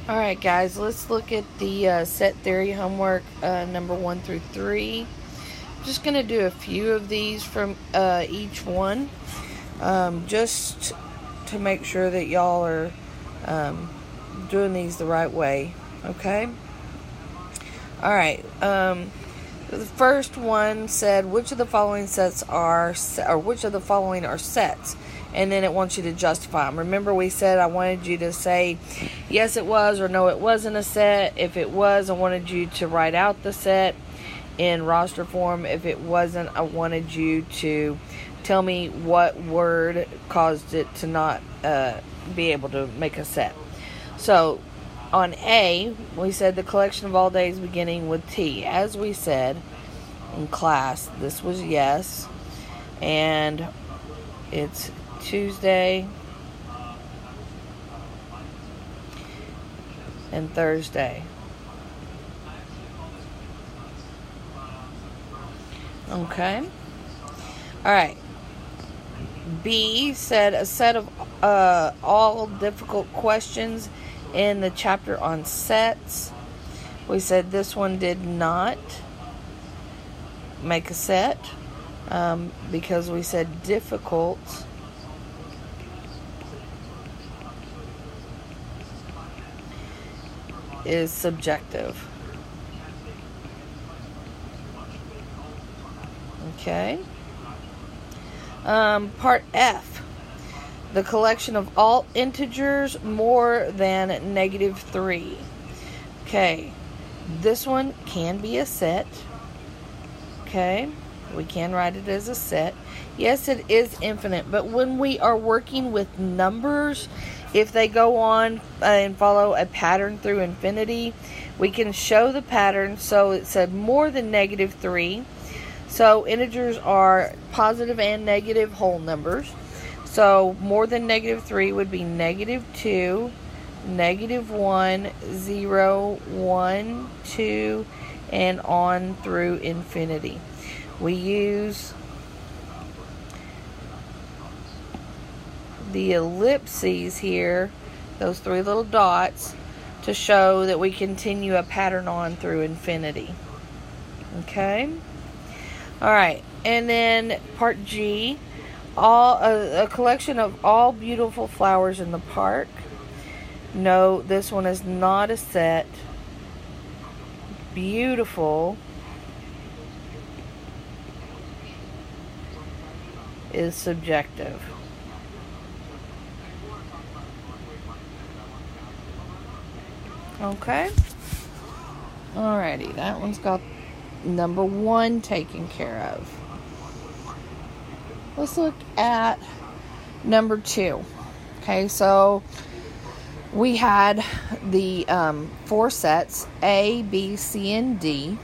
Alright guys, let's look at the set theory homework number 1 through 3. I'm just going to do a few of these from each one, just to make sure that y'all are doing these the right way, okay? Alright, the first one said, which of the following sets are, or which of the following are sets? And then it wants you to justify them. Remember we said I wanted you to say, yes it was, or no it wasn't a set. If it was, I wanted you to write out the set in roster form. If it wasn't, I wanted you to tell me what word caused it to not be able to make a set. So, on A, we said the collection of all days beginning with T. As we said in class, this was yes. And it's Tuesday and Thursday. Okay. Alright. B said a set of all difficult questions in the chapter on sets. We said this one did not make a set because we said difficult is subjective. Okay. Part F. The collection of all integers more than -3. Okay. This one can be a set. Okay. We can write it as a set. Yes, it is infinite. But when we are working with numbers, if they go on and follow a pattern through infinity, we can show the pattern. So it said more than -3. So integers are positive and negative whole numbers. So more than -3 would be -2, -1, 0, 1, 2, and on through infinity. We use the ellipses here, those three little dots, to show that we continue a pattern on through infinity. Okay? Alright, and then part G, a collection of all beautiful flowers in the park. No, this one is not a set. Beautiful is subjective. Okay? Alrighty, that one's got number 1 taken care of. Let's look at number 2. Okay, so we had the 4 sets, A, B, C, and D.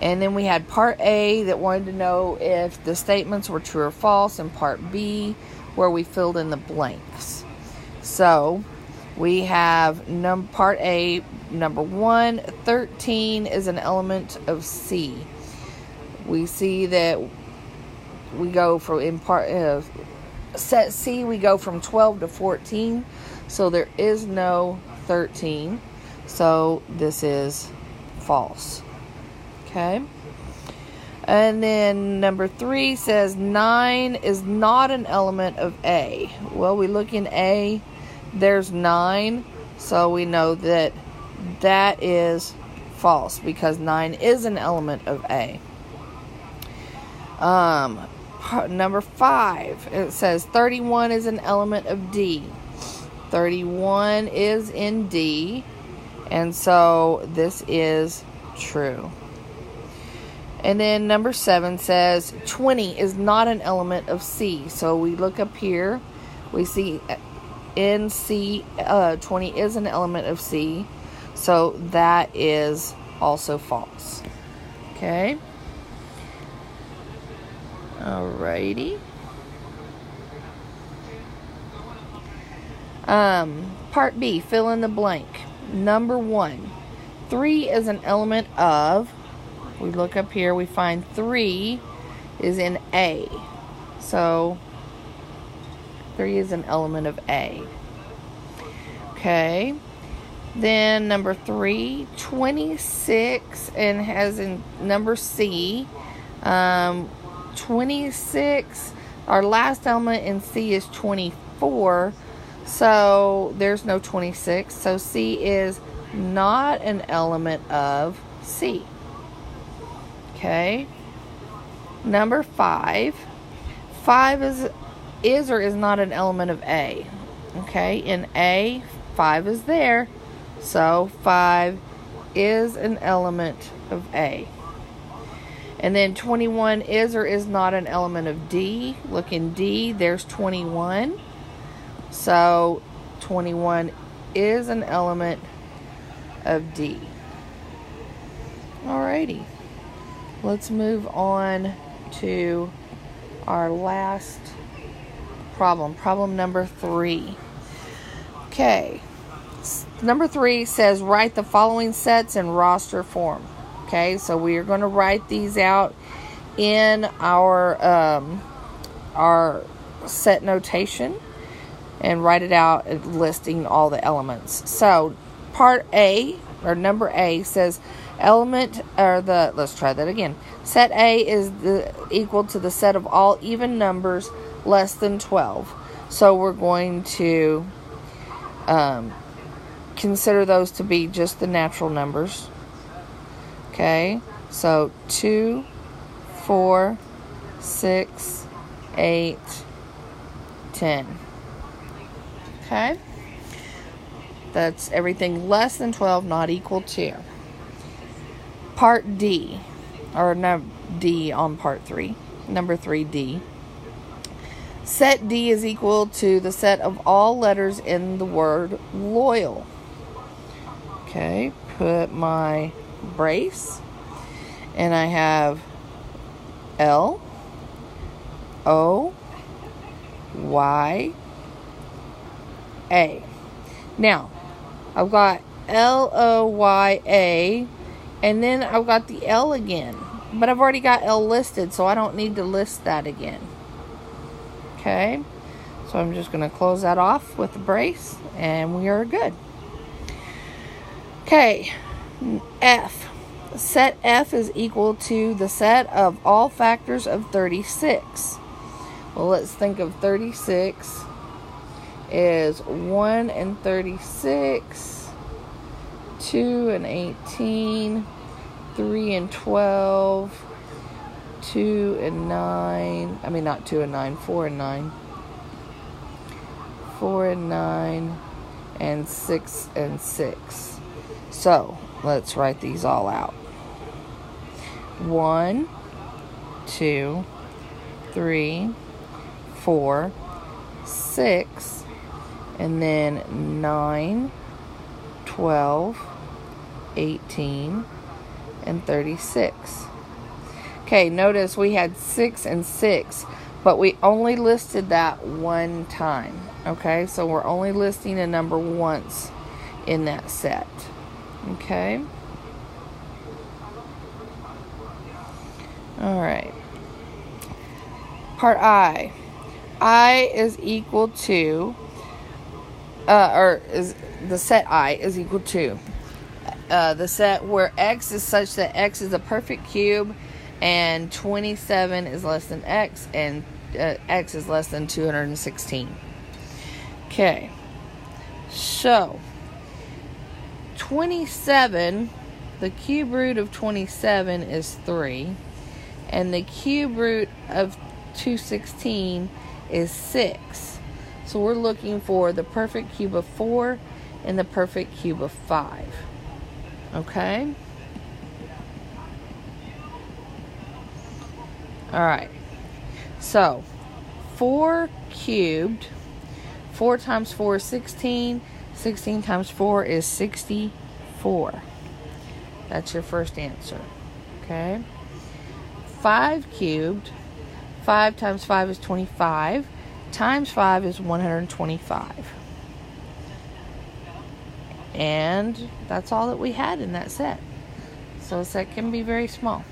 And then we had part A that wanted to know if the statements were true or false, and part B where we filled in the blanks. So we have part A, number 1, 13 is an element of C. We see that we go from, in part set C, we go from 12 to 14. So there is no 13. So this is false. Okay. And then number 3 says 9 is not an element of A. Well, we look in A, there's 9. So we know that that is false because 9 is an element of A. Number 5, it says 31 is an element of D. 31 is in D, and so this is true. And then number 7 says 20 is not an element of C. So we look up here, we see in C, 20 is an element of C. So that is also false. Okay. Alrighty. Part B, fill in the blank. Number 1, 3 is an element of, we look up here, we find 3 is in A. So 3 is an element of A. Okay. Then number 3, 26, and has in number C, 26. Our last element in C is 24, so there's no 26. So C is not an element of C. Okay. Number 5. 5 is or is not an element of A. Okay. In A, 5 is there. So 5 is an element of A. And then 21 is or is not an element of D. Look in D, there's 21. So 21 is an element of D. Alrighty. Let's move on to our last problem. Problem number 3. Okay. Number 3 says write the following sets in roster form. Okay, so we are going to write these out in our set notation and write it out listing all the elements. So part A, or number A, says let's try that again. Set A is equal to the set of all even numbers less than 12. So we're going to consider those to be just the natural numbers. Okay, so 2, 4, 6, 8, 10. Okay, that's everything less than 12 not equal to. Part D, or no, D on part 3, number 3D. Set D is equal to the set of all letters in the word loyal. Okay, put my brace, and I have L, O, Y, A. Now, I've got L, O, Y, A, and then I've got the L again, but I've already got L listed, so I don't need to list that again. Okay, so I'm just going to close that off with the brace, and we are good. Okay, F. Set F is equal to the set of all factors of 36. Well, let's think of 36 is 1 and 36, 2 and 18, 3 and 12, 2 and 9, I mean not 2 and 9, 4 and 9, 4 and 9, and 6 and 6. So, let's write these all out. 1, 2, 3, 4, 6, and then 9, 12, 18, and 36. Okay, notice we had 6 and 6, but we only listed that one time. Okay, so we're only listing a number once in that set. Okay. All right. Part I. I is equal to, the set I is equal to the set where X is such that X is a perfect cube and 27 is less than X and X is less than 216. Okay. So 27, the cube root of 27 is 3, and the cube root of 216 is 6. So we're looking for the perfect cube of 4 and the perfect cube of 5. Okay? Alright. So, 4 cubed, 4 times 4 is 16. 16 times 4 is 64. That's your first answer. Okay. 5 cubed. 5 times 5 is 25. Times 5 is 125. And that's all that we had in that set. So a set can be very small.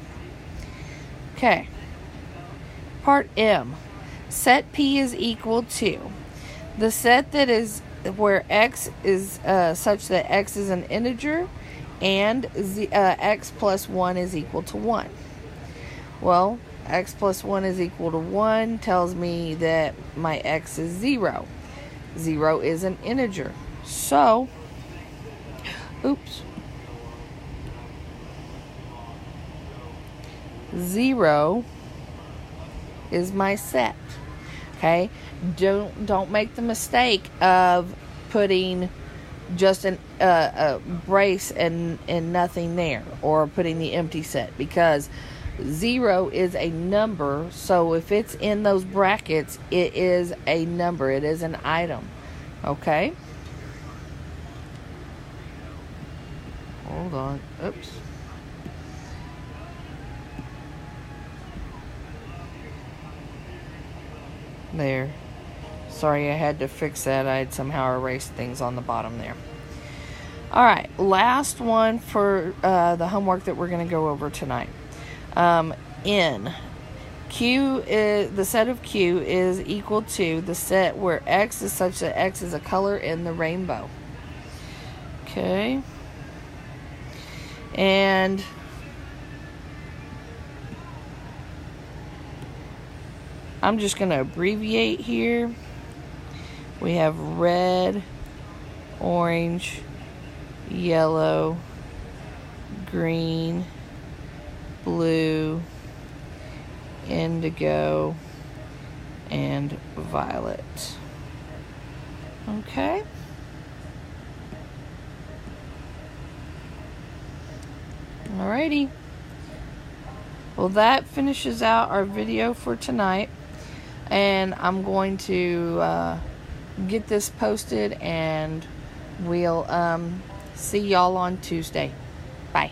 Okay. Part M. Set P is equal to the set that is where x is such that x is an integer and x plus 1 is equal to 1. Well, x plus 1 is equal to 1 tells me that my x is 0. 0 is an integer. So, 0 is my set. Okay? Don't make the mistake of putting just a brace and nothing there, or putting the empty set, because 0 is a number. So if it's in those brackets, it is a number. It is an item. Okay? Hold on. Oops. There. Sorry, I had to fix that. I had somehow erased things on the bottom there. Alright, last one for the homework that we're going to go over tonight. N. Q is, the set of Q is equal to the set where X is such that X is a color in the rainbow. Okay. And I'm just going to abbreviate here. We have red, orange, yellow, green, blue, indigo, and violet. Okay. Alrighty. Well, that finishes out our video for tonight. And I'm going to get this posted, and we'll see y'all on Tuesday. Bye.